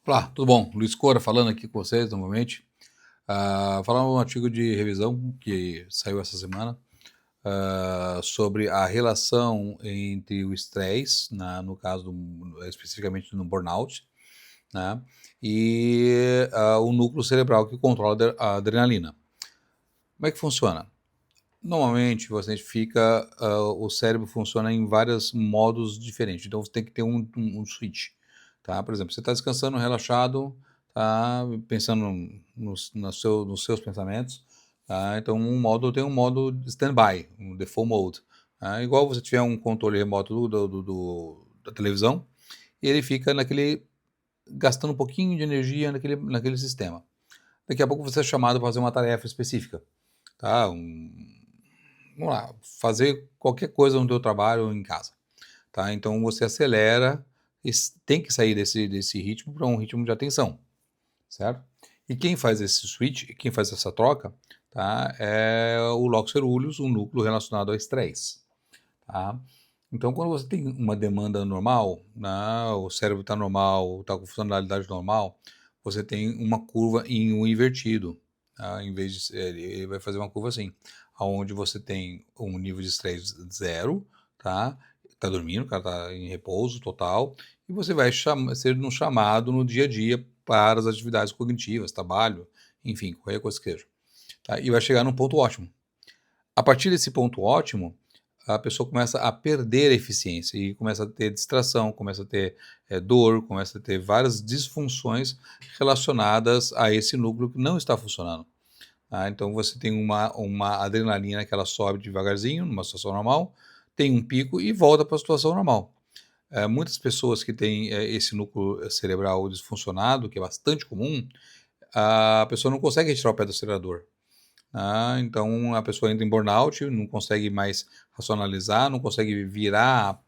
Olá, tudo bom? Luiz Cora falando aqui com vocês novamente. Falar um artigo de revisão que saiu essa semana sobre a relação entre o estresse, no caso especificamente no burnout, né, e o núcleo cerebral que controla a adrenalina. Como é que funciona? Normalmente você fica, o cérebro funciona em vários modos diferentes, então você tem que ter um switch, tá? Por exemplo, você está descansando, relaxado, tá? Pensando nos seus pensamentos, tá? Então tem um modo standby, um default mode, tá? Igual você tiver um controle remoto da televisão, e ele fica gastando um pouquinho de energia naquele sistema. Daqui a pouco você é chamado para fazer uma tarefa específica, tá? Vamos lá, fazer qualquer coisa no teu trabalho ou em casa, tá? Então você acelera, tem que sair desse ritmo para um ritmo de atenção, certo? E quem faz esse switch, quem faz essa troca, tá? É o locus coeruleus, um núcleo relacionado ao estresse, tá? Então quando você tem uma demanda normal, né, o cérebro está normal, está com funcionalidade normal, você tem uma curva em um invertido, tá? Em vez de ele vai fazer uma curva assim, onde você tem um nível de estresse zero, tá? Tá dormindo, o cara tá em repouso total, e você vai ser um chamado no dia a dia para as atividades cognitivas, trabalho, enfim, qualquer coisa que seja, tá? E vai chegar num ponto ótimo. A partir desse ponto ótimo, a pessoa começa a perder a eficiência e começa a ter distração, começa a ter dor, começa a ter várias disfunções relacionadas a esse núcleo que não está funcionando. Tá? Então você tem uma adrenalina que ela sobe devagarzinho, numa situação normal, tem um pico e volta para a situação normal. Muitas pessoas que têm esse núcleo cerebral disfuncionado, que é bastante comum, a pessoa não consegue retirar o pé do acelerador. Então a pessoa entra em burnout, não consegue mais racionalizar, não consegue virar,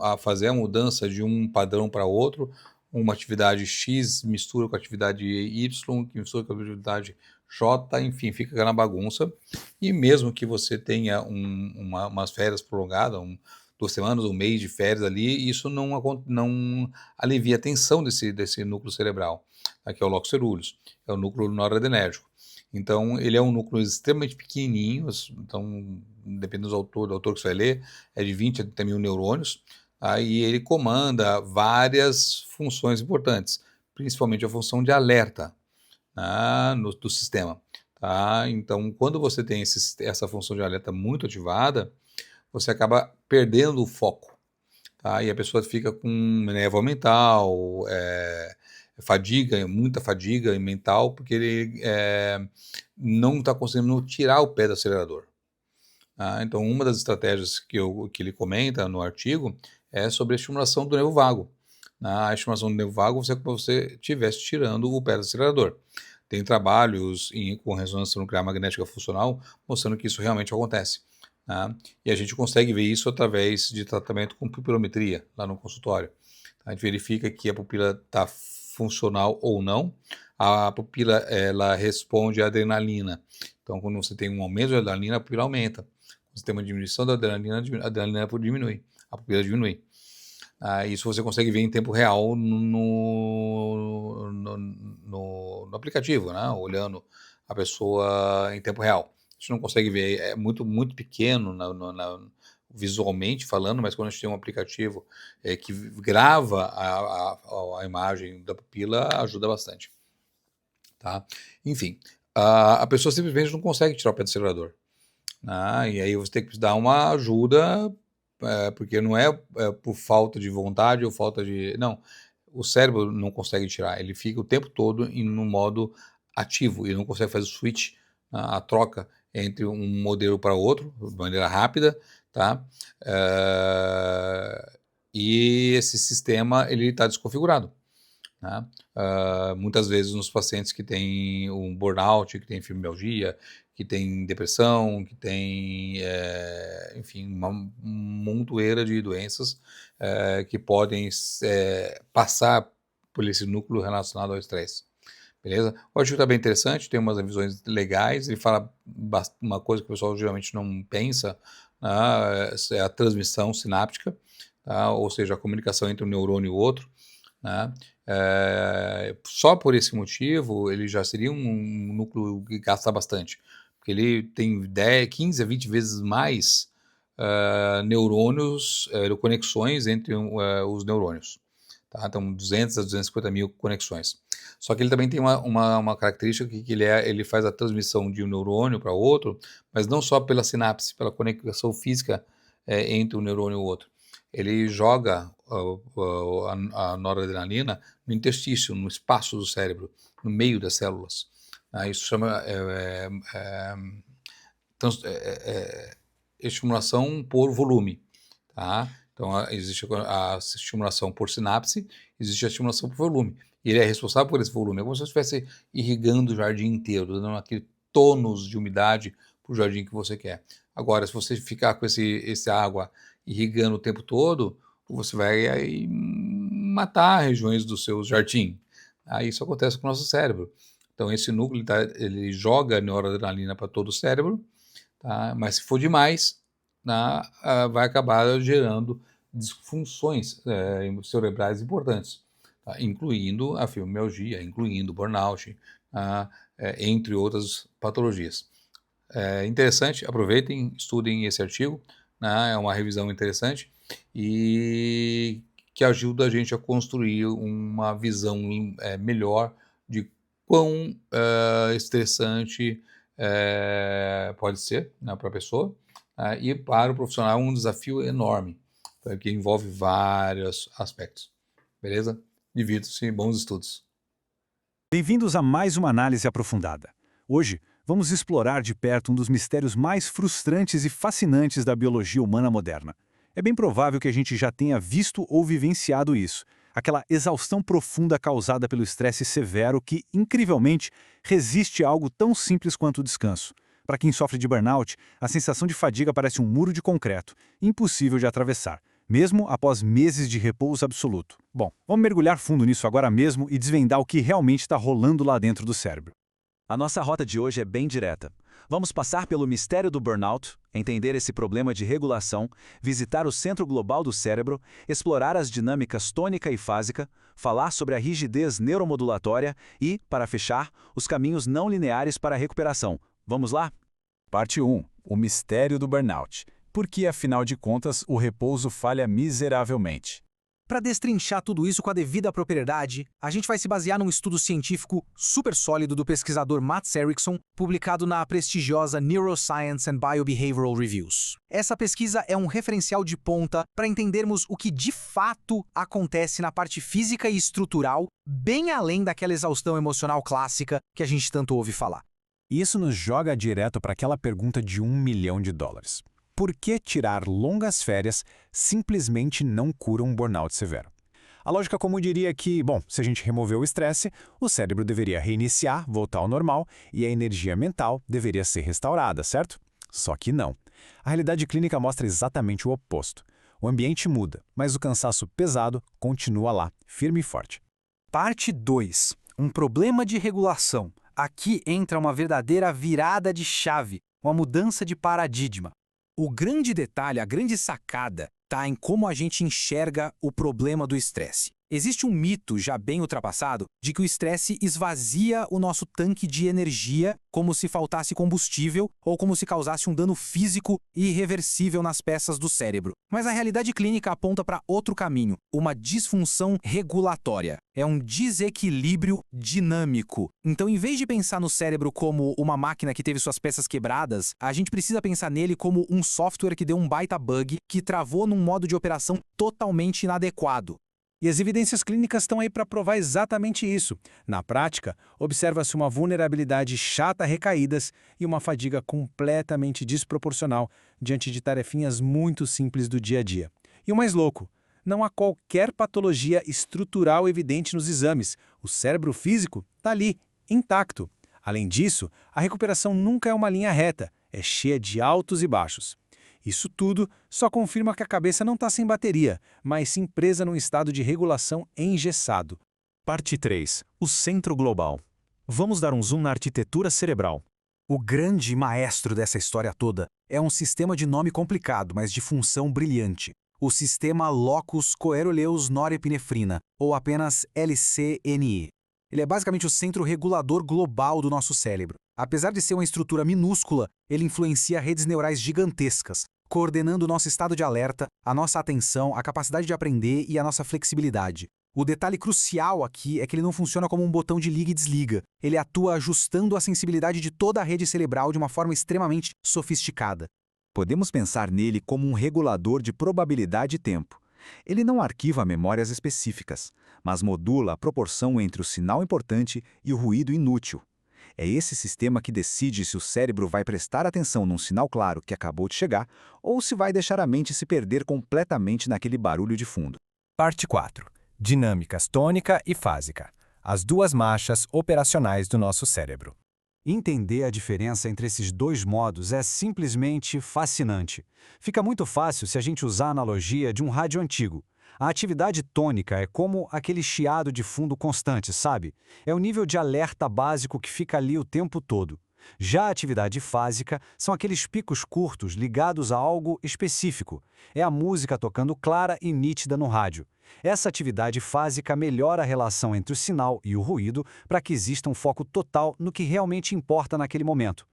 a fazer a mudança de um padrão para outro, uma atividade X mistura com a atividade Y, que mistura com a atividade J, enfim, fica na bagunça. E mesmo que você tenha umas férias prolongadas, 2 semanas, um mês de férias ali, isso não alivia a tensão desse núcleo cerebral, que é o locus coeruleus, é o núcleo noradrenérgico. Então, ele é um núcleo extremamente pequenininho, então, dependendo do autor que você vai ler, é de 20 a 30 mil neurônios, e ele comanda várias funções importantes, principalmente a função de alerta, do sistema. Tá? Então, quando você tem essa função de alerta muito ativada, você acaba perdendo o foco. Tá? E a pessoa fica com névoa mental, fadiga, muita fadiga mental, porque ele não está conseguindo tirar o pé do acelerador. Então, uma das estratégias que ele comenta no artigo é sobre a estimulação do nervo vago. A estimulação do nervo vago é como se você estivesse tirando o pé do acelerador. Tem trabalhos com ressonância nuclear magnética funcional mostrando que isso realmente acontece. E a gente consegue ver isso através de tratamento com pupilometria, lá no consultório. A gente verifica que a pupila está funcional ou não. A pupila ela responde à adrenalina. Então, quando você tem um aumento de adrenalina, a pupila aumenta. Quando você tem uma diminuição da adrenalina, a adrenalina diminui, a pupila diminui. Isso você consegue ver em tempo real no aplicativo, né? Olhando a pessoa em tempo real. A gente não consegue ver, é muito, muito pequeno visualmente falando, mas quando a gente tem um aplicativo que grava a imagem da pupila, ajuda bastante. Tá? Enfim, a pessoa simplesmente não consegue tirar o pé do acelerador. E aí você tem que dar uma ajuda, porque não é por falta de vontade ou falta de... Não, o cérebro não consegue tirar, ele fica o tempo todo no modo ativo, ele não consegue fazer o switch, a troca entre um modelo para outro, de maneira rápida, tá? E esse sistema, ele está desconfigurado. Né? Muitas vezes nos pacientes que têm um burnout, que têm fibromialgia, que têm depressão, que têm, enfim, uma montoeira de doenças que podem passar por esse núcleo relacionado ao estresse. Beleza? O artigo está bem interessante, tem umas visões legais, ele fala uma coisa que o pessoal geralmente não pensa, é a transmissão sináptica, tá? Ou seja, a comunicação entre um neurônio e o outro. né? Só por esse motivo, ele já seria um núcleo que gasta bastante, porque ele tem 10, 15 a 20 vezes mais neurônios, conexões entre os neurônios. Tá? Então, 200 a 250 mil conexões. Só que ele também tem uma característica que ele faz a transmissão de um neurônio para outro, mas não só pela sinapse, pela conexão física entre um neurônio e o outro. Ele joga a noradrenalina no interstício, no espaço do cérebro, no meio das células. Isso chama estimulação por volume. Tá? Então, existe a estimulação por sinapse, existe a estimulação por volume. E ele é responsável por esse volume. É como se você estivesse irrigando o jardim inteiro, dando aquele tônus de umidade para o jardim que você quer. Agora, se você ficar com essa água irrigando o tempo todo, você vai aí matar regiões do seu jardim. Isso acontece com o nosso cérebro. Então, esse núcleo ele joga a noradrenalina para todo o cérebro, tá? Mas se for demais, vai acabar gerando disfunções cerebrais importantes, tá? Incluindo a fibromialgia, incluindo burnout, entre outras patologias. Interessante, aproveitem, estudem esse artigo, né? É uma revisão interessante e que ajuda a gente a construir uma visão melhor de quão estressante pode ser, né, para a pessoa, e para o profissional é um desafio enorme, que envolve vários aspectos. Beleza? Divirtam-se, bons estudos. Bem-vindos a mais uma análise aprofundada. Hoje, vamos explorar de perto um dos mistérios mais frustrantes e fascinantes da biologia humana moderna. É bem provável que a gente já tenha visto ou vivenciado isso, aquela exaustão profunda causada pelo estresse severo que, incrivelmente, resiste a algo tão simples quanto o descanso. Para quem sofre de burnout, a sensação de fadiga parece um muro de concreto, impossível de atravessar, mesmo após meses de repouso absoluto. Bom, vamos mergulhar fundo nisso agora mesmo e desvendar o que realmente está rolando lá dentro do cérebro. A nossa rota de hoje é bem direta. Vamos passar pelo mistério do burnout, entender esse problema de regulação, visitar o centro global do cérebro, explorar as dinâmicas tônica e fásica, falar sobre a rigidez neuromodulatória e, para fechar, os caminhos não lineares para a recuperação. Vamos lá? Parte 1. O mistério do burnout. Por que, afinal de contas, o repouso falha miseravelmente? Para destrinchar tudo isso com a devida propriedade, a gente vai se basear num estudo científico super sólido do pesquisador Mats Eriksson, publicado na prestigiosa Neuroscience and Biobehavioral Reviews. Essa pesquisa é um referencial de ponta para entendermos o que de fato acontece na parte física e estrutural, bem além daquela exaustão emocional clássica que a gente tanto ouve falar. Isso nos joga direto para aquela pergunta de $1 milhão. Por que tirar longas férias simplesmente não cura um burnout severo? A lógica comum diria que, bom, se a gente remover o estresse, o cérebro deveria reiniciar, voltar ao normal e a energia mental deveria ser restaurada, certo? Só que não. A realidade clínica mostra exatamente o oposto. O ambiente muda, mas o cansaço pesado continua lá, firme e forte. Parte 2. Um problema de regulação. Aqui entra uma verdadeira virada de chave, uma mudança de paradigma. O grande detalhe, a grande sacada, está em como a gente enxerga o problema do estresse. Existe um mito já bem ultrapassado de que o estresse esvazia o nosso tanque de energia como se faltasse combustível ou como se causasse um dano físico irreversível nas peças do cérebro. Mas a realidade clínica aponta para outro caminho, uma disfunção regulatória. É um desequilíbrio dinâmico. Então, em vez de pensar no cérebro como uma máquina que teve suas peças quebradas, a gente precisa pensar nele como um software que deu um baita bug que travou num modo de operação totalmente inadequado. E as evidências clínicas estão aí para provar exatamente isso. Na prática, observa-se uma vulnerabilidade chata a recaídas e uma fadiga completamente desproporcional diante de tarefinhas muito simples do dia a dia. E o mais louco, não há qualquer patologia estrutural evidente nos exames. O cérebro físico está ali, intacto. Além disso, a recuperação nunca é uma linha reta, é cheia de altos e baixos. Isso tudo só confirma que a cabeça não está sem bateria, mas sim presa num estado de regulação engessado. Parte 3. O centro global. Vamos dar um zoom na arquitetura cerebral. O grande maestro dessa história toda é um sistema de nome complicado, mas de função brilhante. o sistema locus coeruleus norepinefrina, ou apenas LCNI. Ele é basicamente o centro regulador global do nosso cérebro. Apesar de ser uma estrutura minúscula, ele influencia redes neurais gigantescas, coordenando o nosso estado de alerta, a nossa atenção, a capacidade de aprender e a nossa flexibilidade. O detalhe crucial aqui é que ele não funciona como um botão de liga e desliga. Ele atua ajustando a sensibilidade de toda a rede cerebral de uma forma extremamente sofisticada. Podemos pensar nele como um regulador de probabilidade e tempo. Ele não arquiva memórias específicas, mas modula a proporção entre o sinal importante e o ruído inútil. É esse sistema que decide se o cérebro vai prestar atenção num sinal claro que acabou de chegar ou se vai deixar a mente se perder completamente naquele barulho de fundo. Parte 4. Dinâmicas tônica e fásica. As duas marchas operacionais do nosso cérebro. Entender a diferença entre esses dois modos é simplesmente fascinante. Fica muito fácil se a gente usar a analogia de um rádio antigo. A atividade tônica é como aquele chiado de fundo constante, sabe? É o nível de alerta básico que fica ali o tempo todo. Já a atividade fásica são aqueles picos curtos ligados a algo específico. É a música tocando clara e nítida no rádio. Essa atividade fásica melhora a relação entre o sinal e o ruído para que exista um foco total no que realmente importa naquele momento.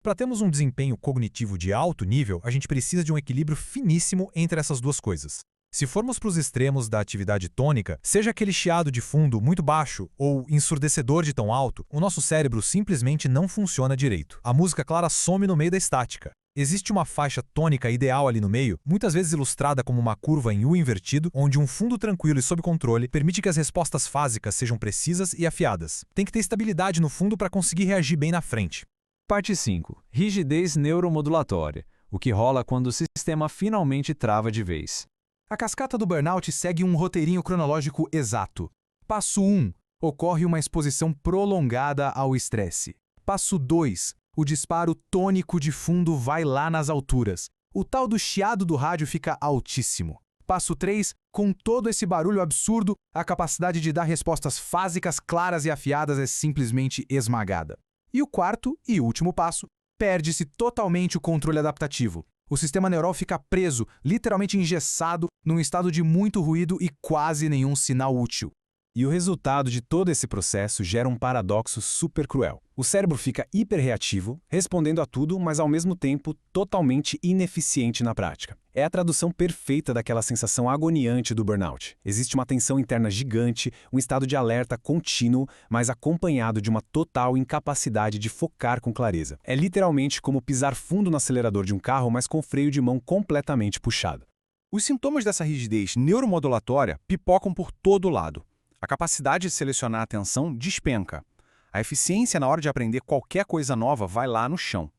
Para termos um desempenho cognitivo de alto nível, a gente precisa de um equilíbrio finíssimo entre essas duas coisas. Se formos para os extremos da atividade tônica, seja aquele chiado de fundo muito baixo ou ensurdecedor de tão alto, o nosso cérebro simplesmente não funciona direito. A música clara some no meio da estática. Existe uma faixa tônica ideal ali no meio, muitas vezes ilustrada como uma curva em U invertido, onde um fundo tranquilo e sob controle permite que as respostas fásicas sejam precisas e afiadas. Tem que ter estabilidade no fundo para conseguir reagir bem na frente. Parte 5. Rigidez neuromodulatória. O que rola quando o sistema finalmente trava de vez. A cascata do burnout segue um roteirinho cronológico exato. Passo 1. Ocorre uma exposição prolongada ao estresse. Passo 2. O disparo tônico de fundo vai lá nas alturas. O tal do chiado do rádio fica altíssimo. Passo 3. Com todo esse barulho absurdo, a capacidade de dar respostas fásicas, claras e afiadas é simplesmente esmagada. E o quarto e último passo, perde-se totalmente o controle adaptativo. O sistema neural fica preso, literalmente engessado, num estado de muito ruído e quase nenhum sinal útil. E o resultado de todo esse processo gera um paradoxo super cruel. O cérebro fica hiperreativo, respondendo a tudo, mas ao mesmo tempo totalmente ineficiente na prática. É a tradução perfeita daquela sensação agoniante do burnout. Existe uma tensão interna gigante, um estado de alerta contínuo, mas acompanhado de uma total incapacidade de focar com clareza. É literalmente como pisar fundo no acelerador de um carro, mas com o freio de mão completamente puxado. Os sintomas dessa rigidez neuromodulatória pipocam por todo lado. A capacidade de selecionar a atenção despenca. A eficiência na hora de aprender qualquer coisa nova vai lá no chão.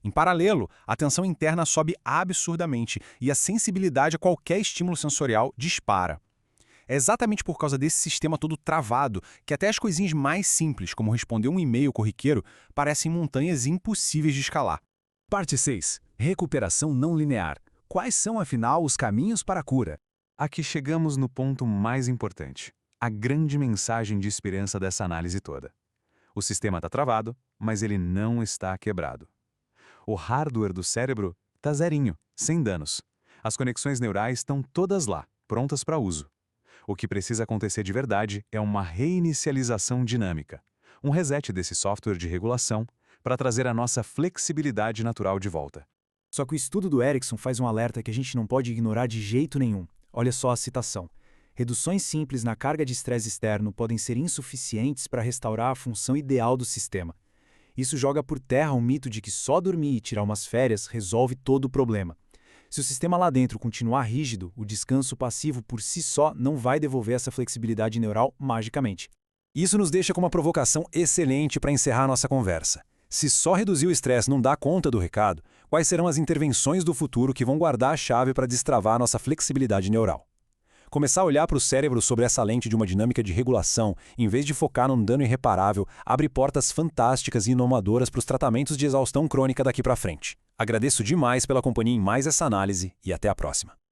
Em paralelo, a tensão interna sobe absurdamente e a sensibilidade a qualquer estímulo sensorial dispara. É exatamente por causa desse sistema todo travado que até as coisinhas mais simples, como responder um e-mail corriqueiro, parecem montanhas impossíveis de escalar. Parte 6. Recuperação não linear. Quais são, afinal, os caminhos para a cura? Aqui chegamos no ponto mais importante. A grande mensagem de esperança dessa análise toda. O sistema está travado, mas ele não está quebrado. O hardware do cérebro está zerinho, sem danos. As conexões neurais estão todas lá, prontas para uso. O que precisa acontecer de verdade é uma reinicialização dinâmica, um reset desse software de regulação para trazer a nossa flexibilidade natural de volta. Só que o estudo do Erickson faz um alerta que a gente não pode ignorar de jeito nenhum. Olha só a citação. Reduções simples na carga de estresse externo podem ser insuficientes para restaurar a função ideal do sistema. Isso joga por terra o mito de que só dormir e tirar umas férias resolve todo o problema. Se o sistema lá dentro continuar rígido, o descanso passivo por si só não vai devolver essa flexibilidade neural magicamente. Isso nos deixa com uma provocação excelente para encerrar nossa conversa. Se só reduzir o estresse não dá conta do recado, quais serão as intervenções do futuro que vão guardar a chave para destravar nossa flexibilidade neural? Começar a olhar para o cérebro sobre essa lente de uma dinâmica de regulação, em vez de focar num dano irreparável, abre portas fantásticas e inovadoras para os tratamentos de exaustão crônica daqui para frente. Agradeço demais pela companhia em mais essa análise e até a próxima.